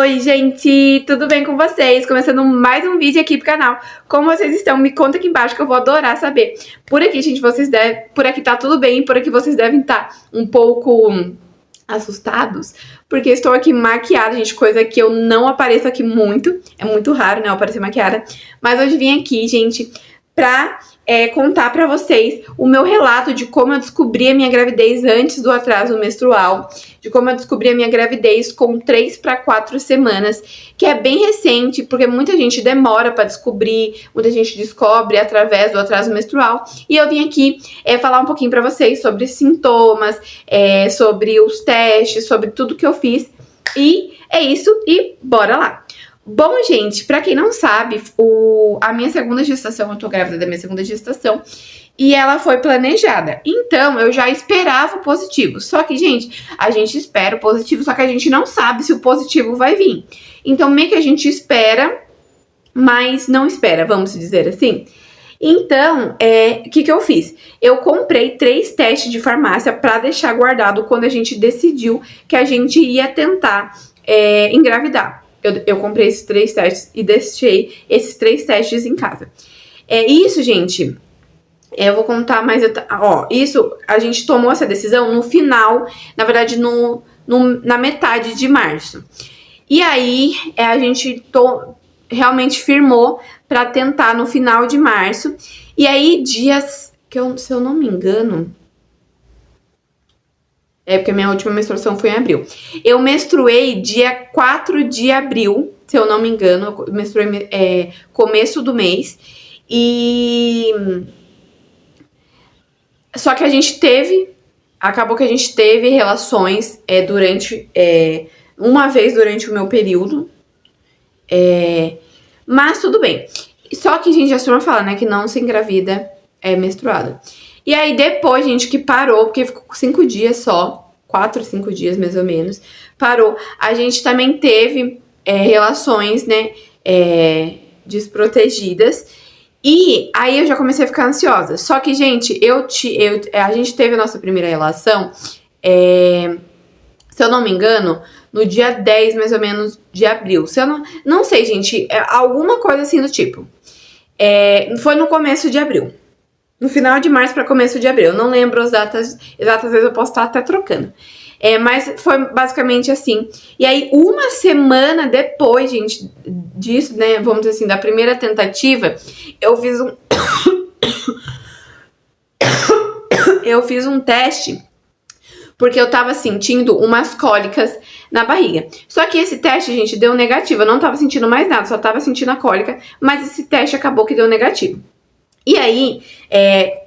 Oi, gente! Tudo bem com vocês? Começando mais um vídeo aqui pro canal. Como vocês estão? Me conta aqui embaixo que eu vou adorar saber. Por aqui, gente, por aqui tá tudo bem, por aqui vocês devem estar um pouco assustados, porque estou aqui maquiada, gente, coisa que eu não apareço aqui muito. É muito raro, né, eu aparecer maquiada. Mas hoje vim aqui, gente, pra contar pra vocês o meu relato de como eu descobri a minha gravidez antes do atraso menstrual, de como eu descobri a minha gravidez com 3 para 4 semanas, que é bem recente, porque muita gente demora pra descobrir, muita gente descobre através do atraso menstrual, e eu vim aqui falar um pouquinho pra vocês sobre sintomas, sobre os testes, sobre tudo que eu fiz, e é isso, e bora lá! Bom, gente, pra quem não sabe, a minha segunda gestação, eu tô grávida da minha segunda gestação, e ela foi planejada. Então, eu já esperava o positivo. Só que, gente, a gente espera o positivo, só que a gente não sabe se o positivo vai vir. Então, meio que a gente espera, mas não espera, vamos dizer assim. Então, o que eu fiz? Eu comprei 3 testes de farmácia pra deixar guardado quando a gente decidiu que a gente ia tentar engravidar. Eu comprei esses 3 testes e deixei esses 3 testes em casa. Isso, gente, eu vou contar mais... isso, a gente tomou essa decisão no final, na verdade, na metade de março. E aí, a gente realmente firmou pra tentar no final de março. E aí, dias que se eu não me engano... porque a minha última menstruação foi em abril. Eu menstruei dia 4 de abril, se eu não me engano. Eu menstruei começo do mês. Só que a gente acabou que a gente teve relações uma vez durante o meu período. Mas tudo bem. Só que a gente já costuma falar, né, que não se engravida menstruada. E aí depois, gente, que parou, porque ficou 5 dias só, 4, 5 dias mais ou menos, parou. A gente também teve relações, né, desprotegidas. E aí eu já comecei a ficar ansiosa. Só que, gente, a gente teve a nossa primeira relação, se eu não me engano, no dia 10, mais ou menos, de abril. Se eu não sei, gente, alguma coisa assim do tipo. Foi no começo de abril. No final de março para começo de abril. Eu não lembro as datas exatas, às vezes eu posso estar até trocando. Mas foi basicamente assim. E aí, uma semana depois, gente, disso, né, vamos dizer assim, da primeira tentativa, eu fiz eu fiz um teste, porque eu tava sentindo umas cólicas na barriga. Só que esse teste, gente, deu negativo. Eu não tava sentindo mais nada, só tava sentindo a cólica, mas esse teste acabou que deu negativo. E aí,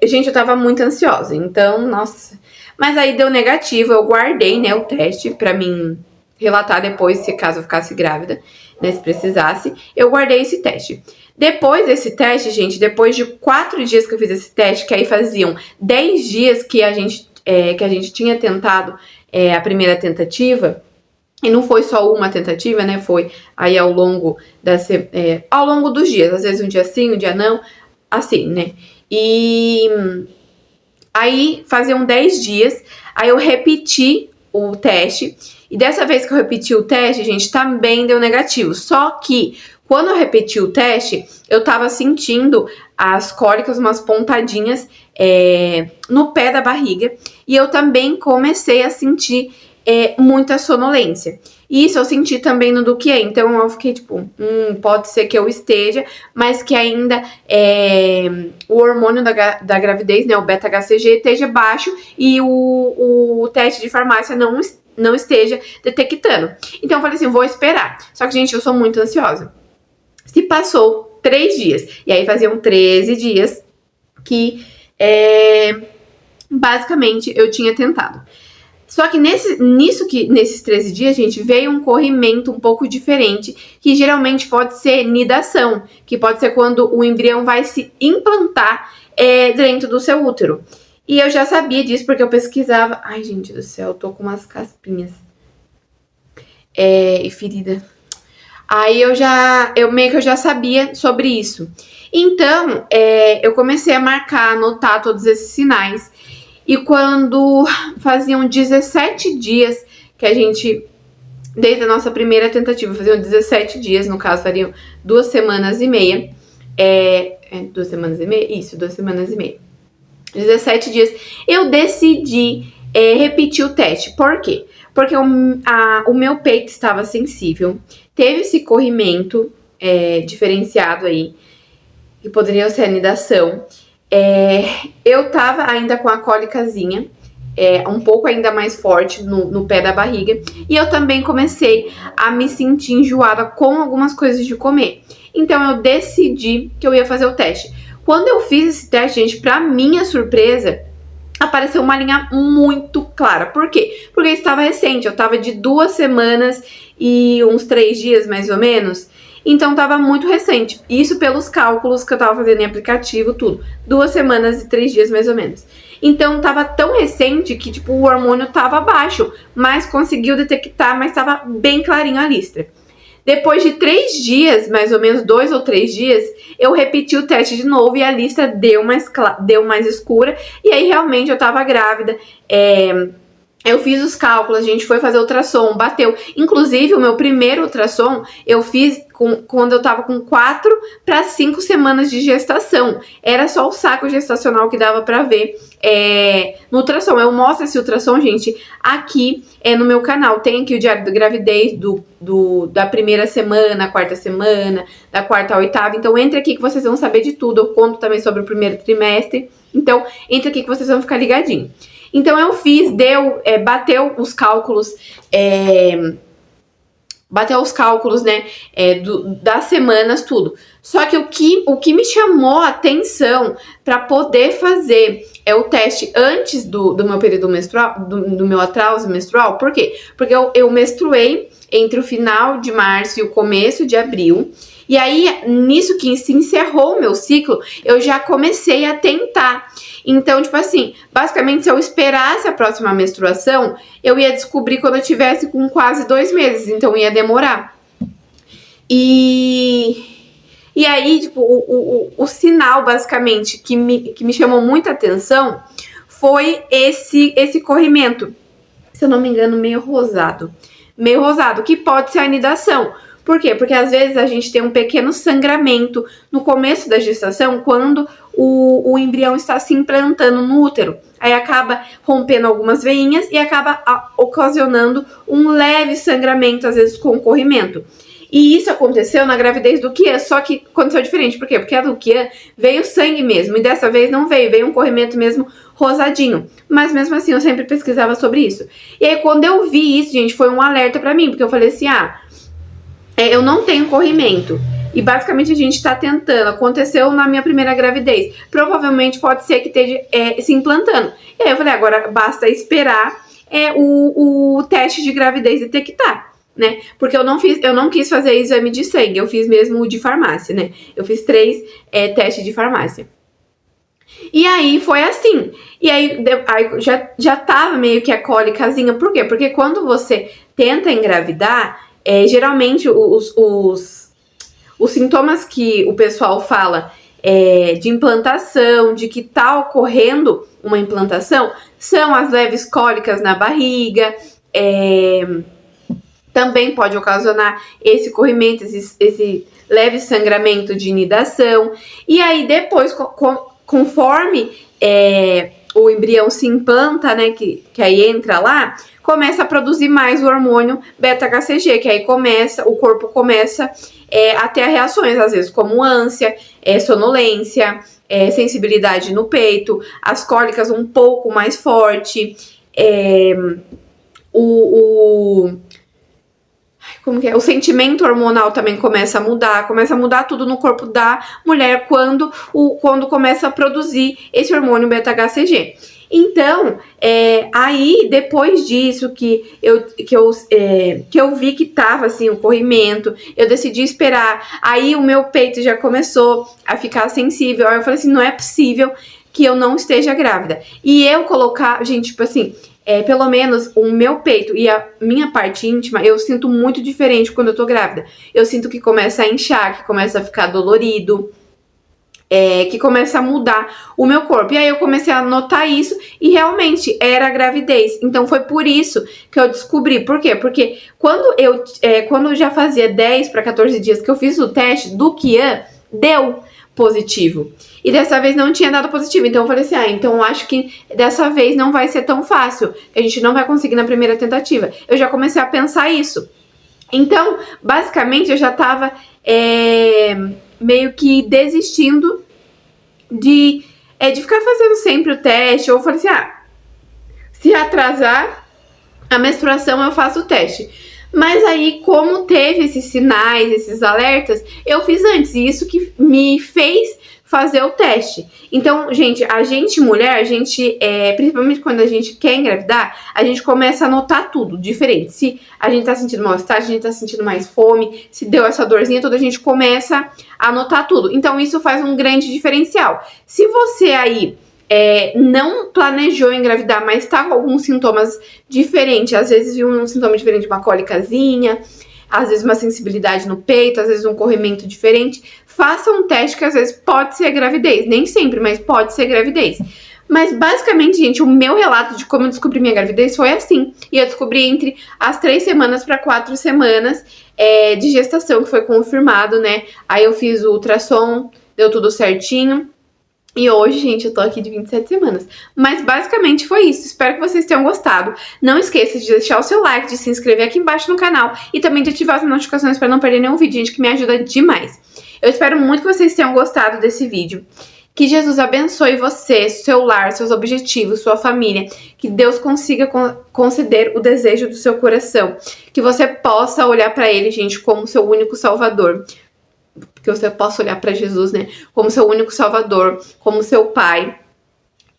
gente, eu tava muito ansiosa, então, nossa... Mas aí deu negativo, eu guardei, né, o teste pra mim relatar depois, se caso eu ficasse grávida, né, se precisasse. Eu guardei esse teste. Depois desse teste, gente, depois de 4 dias que eu fiz esse teste, que aí faziam 10 dias que a gente tinha tentado a primeira tentativa, e não foi só uma tentativa, né, foi aí ao longo dos dias, às vezes um dia sim, um dia não, assim, né? E aí faziam 10 dias, aí eu repeti o teste, e dessa vez que eu repeti o teste, gente, também deu negativo. Só que quando eu repeti o teste, eu tava sentindo as cólicas, umas pontadinhas no pé da barriga, e eu também comecei a sentir muita sonolência. Isso eu senti também no Duquia, então eu fiquei tipo, pode ser que eu esteja, mas que ainda o hormônio da gravidez, né, o beta-HCG, esteja baixo e o teste de farmácia não esteja detectando. Então eu falei assim, vou esperar. Só que, gente, eu sou muito ansiosa. Se passou 3 dias, e aí faziam 13 dias que basicamente eu tinha tentado. Só que nesses 13 dias, gente, veio um corrimento um pouco diferente, que geralmente pode ser nidação, que pode ser quando o embrião vai se implantar dentro do seu útero. E eu já sabia disso porque eu pesquisava. Ai, gente do céu, eu tô com umas caspinhas e ferida. Aí eu meio que eu já sabia sobre isso. Então, eu comecei a marcar, anotar todos esses sinais. E quando faziam 17 dias que a gente desde a nossa primeira tentativa, faziam 17 dias, no caso, fariam 2 semanas e meia. 2 semanas e meia? Isso, 2 semanas e meia. 17 dias, eu decidi repetir o teste. Por quê? Porque o meu peito estava sensível, teve esse corrimento diferenciado aí, que poderia ser anidação. Eu tava ainda com a cólicazinha, um pouco ainda mais forte no pé da barriga. E eu também comecei a me sentir enjoada com algumas coisas de comer. Então eu decidi que eu ia fazer o teste. Quando eu fiz esse teste, gente, pra minha surpresa, apareceu uma linha muito clara. Por quê? Porque estava recente, eu tava de 2 semanas e uns 3 dias, mais ou menos. Então tava muito recente. Isso pelos cálculos que eu tava fazendo em aplicativo, tudo. 2 semanas e 3 dias, mais ou menos. Então tava tão recente que, tipo, o hormônio tava baixo, mas conseguiu detectar, mas tava bem clarinho a listra. Depois de 3 dias, mais ou menos 2 ou 3 dias, eu repeti o teste de novo e a lista deu mais escura. E aí realmente eu tava grávida. Eu fiz os cálculos, a gente foi fazer ultrassom, bateu. Inclusive, o meu primeiro ultrassom eu fiz quando eu tava com 4 para 5 semanas de gestação. Era só o saco gestacional que dava pra ver no ultrassom. Eu mostro esse ultrassom, gente, aqui no meu canal. Tem aqui o diário da gravidez da primeira semana, quarta semana, da quarta à oitava. Então, entre aqui que vocês vão saber de tudo. Eu conto também sobre o primeiro trimestre. Então, entre aqui que vocês vão ficar ligadinhos. Então eu fiz, bateu os cálculos, né, das semanas, tudo. Só que o que me chamou a atenção para poder fazer o teste antes do meu período menstrual, do meu atraso menstrual, por quê? Porque eu menstruei entre o final de março e o começo de abril. E aí, nisso que se encerrou o meu ciclo, eu já comecei a tentar. Então, tipo assim, basicamente, se eu esperasse a próxima menstruação, eu ia descobrir quando eu tivesse com quase 2 meses, então ia demorar. E aí, tipo, o sinal, basicamente, que me chamou muita atenção foi esse corrimento. Se eu não me engano, meio rosado, que pode ser a anidação. Por quê? Porque às vezes a gente tem um pequeno sangramento no começo da gestação, quando o embrião está se implantando no útero. Aí acaba rompendo algumas veinhas e acaba ocasionando um leve sangramento, às vezes com corrimento. E isso aconteceu na gravidez do Kian, só que aconteceu diferente. Por quê? Porque a do Kian veio sangue mesmo, e dessa vez não veio um corrimento mesmo rosadinho. Mas mesmo assim eu sempre pesquisava sobre isso. E aí quando eu vi isso, gente, foi um alerta pra mim, porque eu falei assim, eu não tenho corrimento. E basicamente a gente tá tentando. Aconteceu na minha primeira gravidez. Provavelmente pode ser que esteja se implantando. E aí eu falei, agora basta esperar o teste de gravidez detectar, né? Porque eu não quis fazer exame de sangue. Eu fiz mesmo o de farmácia, né? Eu fiz 3 testes de farmácia. E aí foi assim. E aí já tava meio que a cólicazinha. Por quê? Porque quando você tenta engravidar, geralmente os sintomas que o pessoal fala de implantação, de que tá ocorrendo uma implantação, são as leves cólicas na barriga, também pode ocasionar esse corrimento, esse leve sangramento de nidação. E aí depois, conforme o embrião se implanta, né, que aí entra lá, começa a produzir mais o hormônio beta-HCG, que aí o corpo começa a ter reações, às vezes como ânsia, sonolência, sensibilidade no peito, as cólicas um pouco mais forte, o sentimento hormonal também começa a mudar tudo no corpo da mulher quando começa a produzir esse hormônio beta-HCG. Então, aí depois disso que eu vi que tava assim o corrimento, eu decidi esperar. Aí o meu peito já começou a ficar sensível. Aí eu falei assim, não é possível que eu não esteja grávida. E eu colocar, gente, tipo assim, pelo menos o meu peito e a minha parte íntima, eu sinto muito diferente quando eu tô grávida. Eu sinto que começa a inchar, que começa a ficar dolorido. que começa a mudar o meu corpo. E aí eu comecei a notar isso e realmente era gravidez. Então foi por isso que eu descobri. Por quê? Porque quando eu já fazia 10 para 14 dias que eu fiz o teste do Kian, deu positivo. E dessa vez não tinha dado positivo. Então eu falei assim, então eu acho que dessa vez não vai ser tão fácil. A gente não vai conseguir na primeira tentativa. Eu já comecei a pensar isso. Então, basicamente, eu já tava meio que desistindo de ficar fazendo sempre o teste. Ou eu falei assim, se atrasar a menstruação, eu faço o teste. Mas aí, como teve esses sinais, esses alertas, eu fiz antes. E isso que me fez fazer o teste. Então, gente, a gente mulher, principalmente quando a gente quer engravidar, a gente começa a notar tudo diferente. Se a gente tá sentindo mal-estar, se a gente tá sentindo mais fome, se deu essa dorzinha toda, a gente começa a notar tudo. Então, isso faz um grande diferencial. Se você aí não planejou engravidar, mas tá com alguns sintomas diferentes, às vezes viu um sintoma diferente, uma cólicazinha, às vezes uma sensibilidade no peito, às vezes um corrimento diferente, faça um teste que às vezes pode ser gravidez. Nem sempre, mas pode ser gravidez. Mas basicamente, gente, o meu relato de como eu descobri minha gravidez foi assim. E eu descobri entre as 3 semanas para 4 semanas de gestação, que foi confirmado, né? Aí eu fiz o ultrassom, deu tudo certinho. E hoje, gente, eu tô aqui de 27 semanas. Mas basicamente foi isso. Espero que vocês tenham gostado. Não esqueça de deixar o seu like, de se inscrever aqui embaixo no canal e também de ativar as notificações para não perder nenhum vídeo, gente, que me ajuda demais. Eu espero muito que vocês tenham gostado desse vídeo. Que Jesus abençoe você, seu lar, seus objetivos, sua família. Que Deus consiga conceder o desejo do seu coração. Que você possa olhar para Ele, gente, como seu único Salvador. Que você possa olhar para Jesus, né, como seu único Salvador, como seu Pai.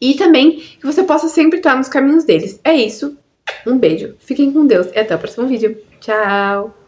E também que você possa sempre estar nos caminhos deles. É isso. Um beijo. Fiquem com Deus e até o próximo vídeo. Tchau!